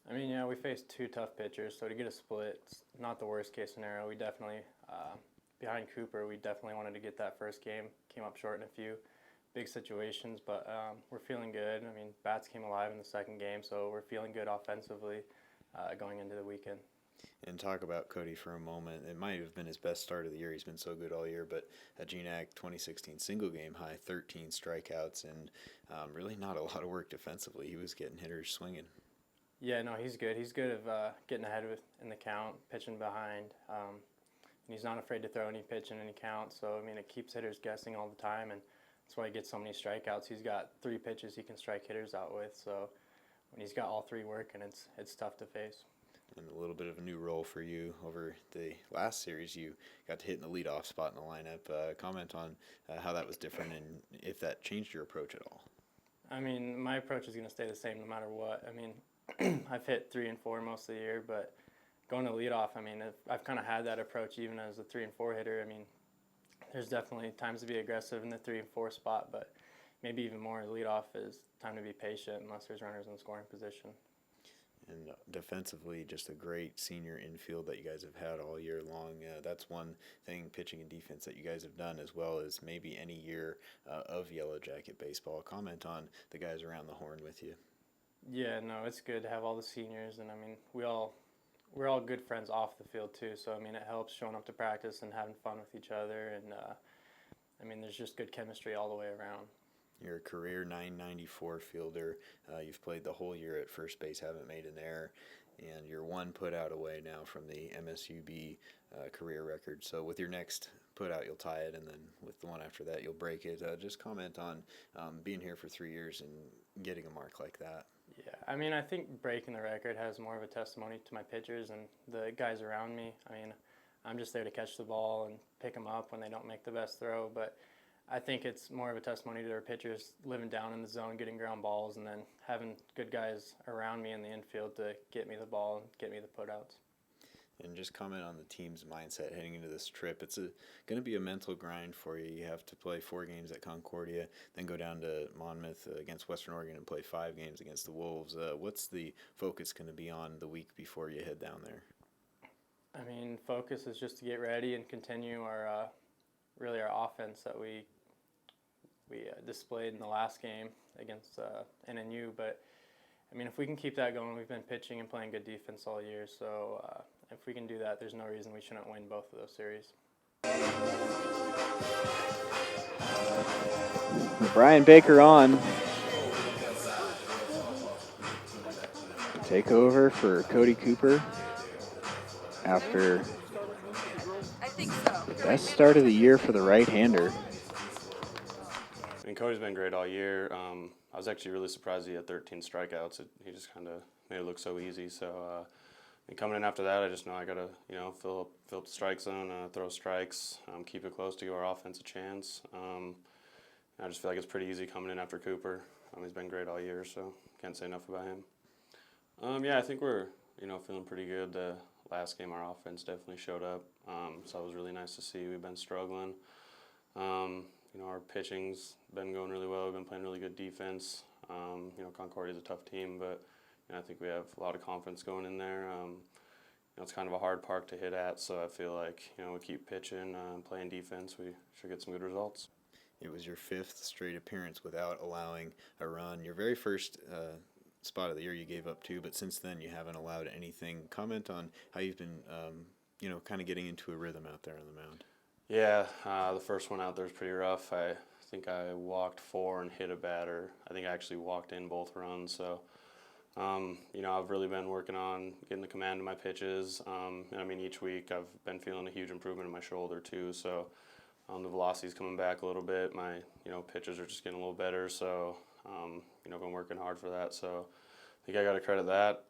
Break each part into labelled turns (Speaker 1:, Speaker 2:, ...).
Speaker 1: I mean, yeah, we faced two tough pitchers, so to get a split, it's not the worst case scenario. We definitely, behind Cooper, we definitely wanted to get that first game. Came up short in a few big situations, but we're feeling good. I mean, bats came alive in the second game, so we're feeling good offensively going into the weekend.
Speaker 2: And talk about Cody for a moment. It might have been his best start of the year. He's been so good all year, but a GNAC 2016 single game high, 13 strikeouts, and really not a lot of work defensively. He was getting hitters swinging.
Speaker 1: Yeah, no, he's good. He's good at getting ahead in the count, pitching behind. And he's not afraid to throw any pitch in any count. So, I mean, it keeps hitters guessing all the time, and that's why he gets so many strikeouts. He's got 3 pitches he can strike hitters out with. So when he's got all 3 working, it's tough to face.
Speaker 2: And a little bit of a new role for you over the last series. You got to hit in the leadoff spot in the lineup. Comment on how that was different and if that changed your approach at all.
Speaker 1: I mean, my approach is going to stay the same no matter what. I mean, I've hit 3 and 4 most of the year, but going to leadoff, I mean, I've kind of had that approach even as a 3 and 4 hitter. I mean, there's definitely times to be aggressive in the 3 and 4 spot, but maybe even more leadoff is time to be patient unless there's runners in scoring position.
Speaker 2: And defensively, just a great senior infield that you guys have had all year long. That's one thing, pitching and defense, that you guys have done as well as maybe any year of Yellowjacket baseball. Comment on the guys around the horn with you.
Speaker 1: Yeah, no, it's good to have all the seniors, and I mean, we're all good friends off the field too. So I mean, it helps showing up to practice and having fun with each other, and I mean, there's just good chemistry all the way around.
Speaker 2: You're a career .994 fielder. You've played the whole year at first base, haven't made an error, and you're 1 putout away now from the MSUB career record. So with your next putout, you'll tie it, and then with the one after that, you'll break it. Just comment on being here for 3 years and getting a mark like that.
Speaker 1: Yeah, I mean, I think breaking the record has more of a testimony to my pitchers and the guys around me. I mean, I'm just there to catch the ball and pick them up when they don't make the best throw, but I think it's more of a testimony to their pitchers living down in the zone, getting ground balls, and then having good guys around me in the infield to get me the ball and get me the putouts.
Speaker 2: And just comment on the team's mindset heading into this trip. It's going to be a mental grind for you. You have to play 4 games at Concordia, then go down to Monmouth against Western Oregon and play 5 games against the Wolves. What's the focus going to be on the week before you head down there?
Speaker 1: I mean, focus is just to get ready and continue our offense that we displayed in the last game against NNU. But I mean, if we can keep that going, we've been pitching and playing good defense all year. So if we can do that, there's no reason we shouldn't win both of those series.
Speaker 3: Bryon Baker on. Take over for Cody Cooper after the best start of the year for the right-hander.
Speaker 4: I mean, Cody's been great all year. I was actually really surprised he had 13 strikeouts. He just kind of made it look so easy. So, and coming in after that, I just know I gotta, fill up the strike zone, throw strikes, keep it close to give our offense a chance. I just feel like it's pretty easy coming in after Cooper. He's been great all year, so can't say enough about him. Yeah, I think we're, feeling pretty good. The last game, our offense definitely showed up, so it was really nice to see. We've been struggling. Our pitching's been going really well. We've been playing really good defense. Concordia's a tough team, but I think we have a lot of confidence going in there. It's kind of a hard park to hit at, so I feel like we keep pitching, playing defense. We should get some good results.
Speaker 2: It was your 5th straight appearance without allowing a run. Your very first spot of the year you gave up 2, but since then you haven't allowed anything. Comment on how you've been, kind of getting into a rhythm out there on the mound.
Speaker 4: Yeah, the first one out there was pretty rough. I think I walked 4 and hit a batter. I think I actually walked in both runs. So, I've really been working on getting the command of my pitches. Each week I've been feeling a huge improvement in my shoulder too. So, the velocity's coming back a little bit. My, pitches are just getting a little better. So, I've been working hard for that. So, I think I got to credit that.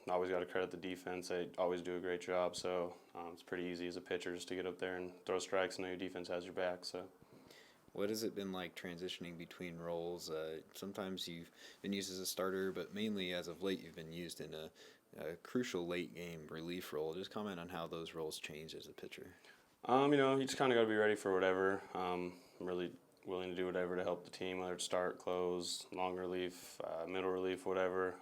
Speaker 4: I always got to credit the defense. They always do a great job. So it's pretty easy as a pitcher just to get up there and throw strikes and know your defense has your back. So,
Speaker 2: what has it been like transitioning between roles? Sometimes you've been used as a starter, but mainly as of late you've been used in a crucial late game relief role. Just comment on how those roles change as a pitcher.
Speaker 4: You just kind of got to be ready for whatever. I'm really willing to do whatever to help the team, whether it's start, close, long relief, middle relief, whatever.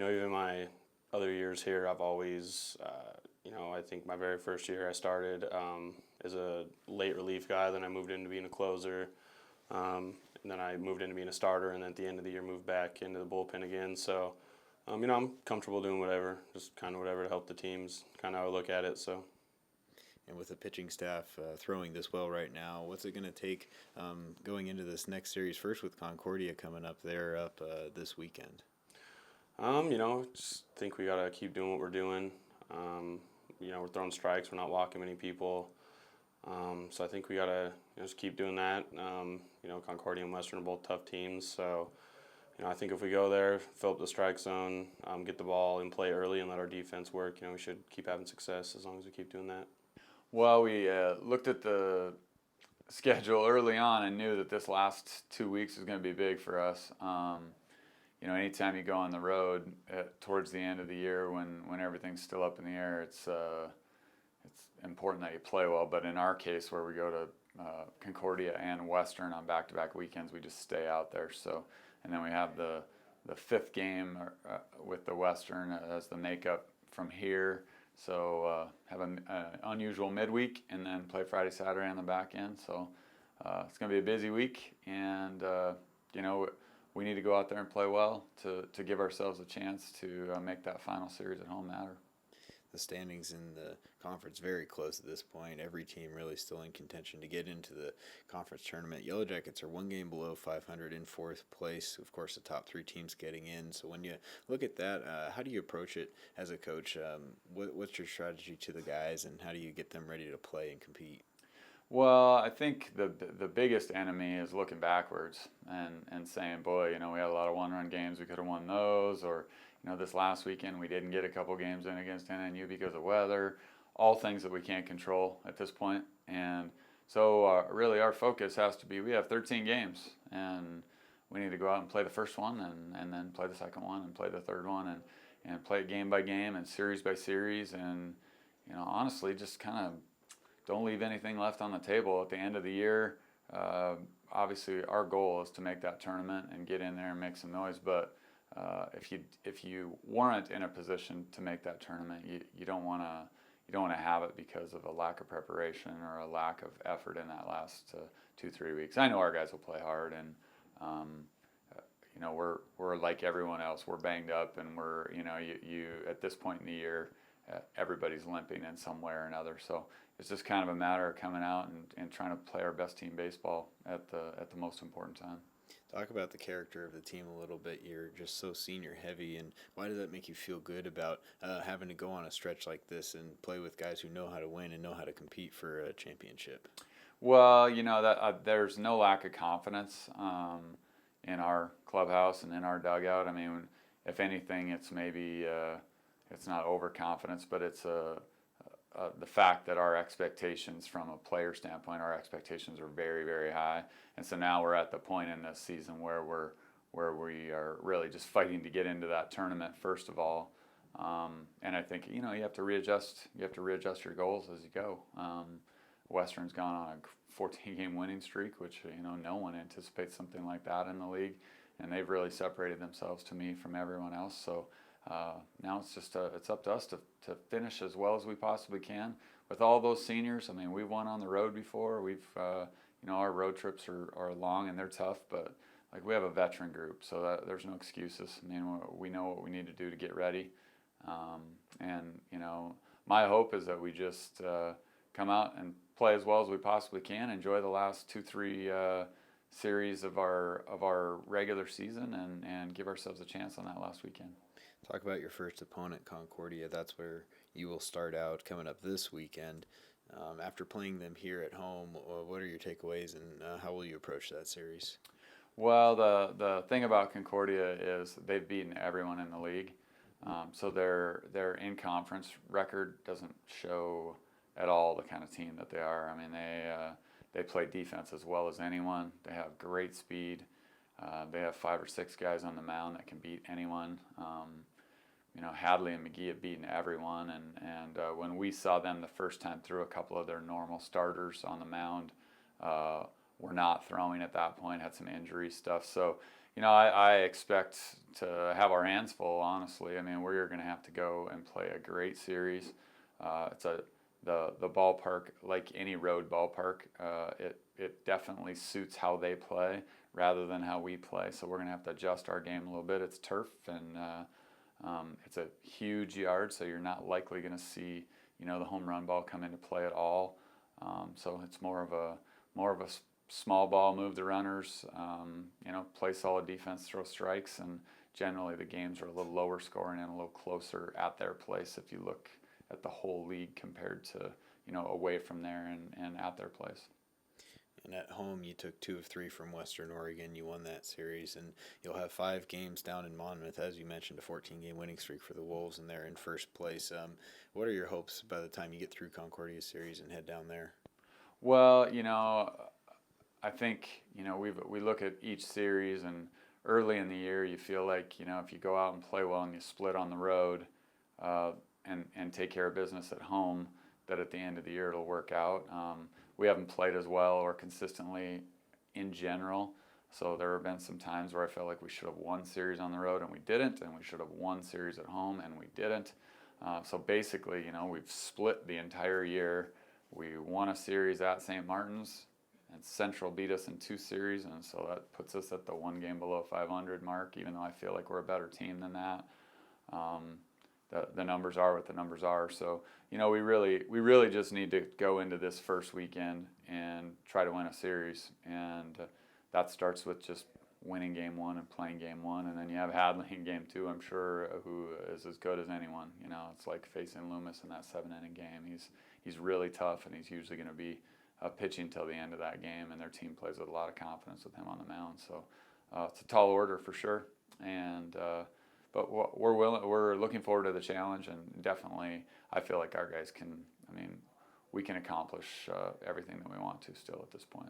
Speaker 4: even my other years here, I've always, I think my very first year I started as a late relief guy. Then I moved into being a closer. And then I moved into being a starter. And then at the end of the year, moved back into the bullpen again. So, I'm comfortable doing whatever, just kind of whatever to help the teams, kind of how I look at it. So.
Speaker 2: And with the pitching staff throwing this well right now, what's it going to take going into this next series? First with Concordia coming up, they're up this weekend.
Speaker 4: Just think we got to keep doing what we're doing. We're throwing strikes. We're not walking many people. So I think we got to just keep doing that. Concordia and Western are both tough teams. So, I think if we go there, fill up the strike zone, get the ball in play early and let our defense work, we should keep having success as long as we keep doing that.
Speaker 5: Well, we looked at the schedule early on and knew that this last 2 weeks was going to be big for us. Anytime you go on the road towards the end of the year when everything's still up in the air, it's important that you play well. But in our case, where we go to Concordia and Western on back-to-back weekends, we just stay out there. So, and then we have the fifth game with the Western as the makeup from here. So have an unusual midweek and then play Friday, Saturday on the back end. So it's going to be a busy week, and we need to go out there and play well to give ourselves a chance to make that final series at home matter.
Speaker 2: The standings in the conference very close at this point. Every team really still in contention to get into the conference tournament. Yellowjackets are one game below 500 in fourth place. Of course, the top three teams getting in. So when you look at that, how do you approach it as a coach? What's your strategy to the guys, and how do you get them ready to play and compete?
Speaker 5: Well, I think the biggest enemy is looking backwards and saying, boy, we had a lot of one-run games. We could have won those, or this last weekend we didn't get a couple games in against NNU because of weather, all things that we can't control at this point. And so really our focus has to be, we have 13 games, and we need to go out and play the first one and then play the second one and play the third one and play it game by game and series by series. And, honestly, just kind of don't leave anything left on the table at the end of the year. Obviously our goal is to make that tournament and get in there and make some noise, but if you weren't in a position to make that tournament, you don't want to have it because of a lack of preparation or a lack of effort in that last 2-3 weeks. I know our guys will play hard, and we're like everyone else. We're banged up, and we're you at this point in the year, everybody's limping in some way or another. So it's just kind of a matter of coming out and trying to play our best team baseball at the most important time.
Speaker 2: Talk about the character of the team a little bit. You're just so senior heavy, and why does that make you feel good about having to go on a stretch like this and play with guys who know how to win and know how to compete for a championship?
Speaker 5: Well, that there's no lack of confidence in our clubhouse and in our dugout. I mean, if anything, it's maybe it's not overconfidence, but it's the fact that our expectations from a player standpoint, our expectations are very, very high. And so now we're at the point in this season where we are really just fighting to get into that tournament first of all. And I think you have to readjust. You have to readjust your goals as you go. Western's gone on a 14-game winning streak, which no one anticipates something like that in the league, and they've really separated themselves to me from everyone else. So now it's just it's up to us to finish as well as we possibly can with all those seniors. I mean, we've won on the road before. We've our road trips are long and they're tough, but we have a veteran group, so there's no excuses. I mean, we know what we need to do to get ready, and my hope is that we just come out and play as well as we possibly can, enjoy the last 2-3 series of our regular season, and give ourselves a chance on that last weekend.
Speaker 2: Talk about your first opponent, Concordia. That's where you will start out coming up this weekend. After playing them here at home, what are your takeaways, and how will you approach that series?
Speaker 5: Well, the thing about Concordia is they've beaten everyone in the league, so their in-conference record doesn't show at all the kind of team that they are. I mean, they play defense as well as anyone. They have great speed. They have 5 or 6 guys on the mound that can beat anyone. Hadley and McGee have beaten everyone, and when we saw them the first time through, a couple of their normal starters on the mound were not throwing at that point, had some injury stuff. So, I expect to have our hands full, honestly. I mean, we're going to have to go and play a great series. The ballpark, like any road ballpark, it definitely suits how they play rather than how we play. So we're going to have to adjust our game a little bit. It's turf, and it's a huge yard, so you're not likely going to see the home run ball come into play at all. So it's more of a small ball, move the runners, play solid defense, throw strikes, and generally the games are a little lower scoring and a little closer at their place if you look at the whole league compared to away from there and at their place.
Speaker 2: And at home, you took 2 of 3 from Western Oregon. You won that series, and you'll have 5 games down in Monmouth, as you mentioned, a 14-game winning streak for the Wolves, and they're in first place. What are your hopes by the time you get through Concordia series and head down there?
Speaker 5: Well, I think we look at each series, and early in the year, you feel like if you go out and play well and you split on the road, and take care of business at home, that at the end of the year it'll work out. We haven't played as well or consistently in general, so there have been some times where I felt like we should have won series on the road and we didn't, and we should have won series at home and we didn't. So basically, we've split the entire year. We won a series at St. Martin's, and Central beat us in 2 series, and so that puts us at the 1 game below 500 mark, even though I feel like we're a better team than that. The numbers are what the numbers are. So, we really just need to go into this first weekend and try to win a series. And that starts with just winning game 1 and playing game 1. And then you have Hadley in game 2, I'm sure, who is as good as anyone. It's like facing Loomis in that 7-inning game. He's really tough, and he's usually going to be pitching till the end of that game. And their team plays with a lot of confidence with him on the mound. So it's a tall order for sure. And but we're looking forward to the challenge, and definitely I feel like our guys we can accomplish everything that we want to still at this point.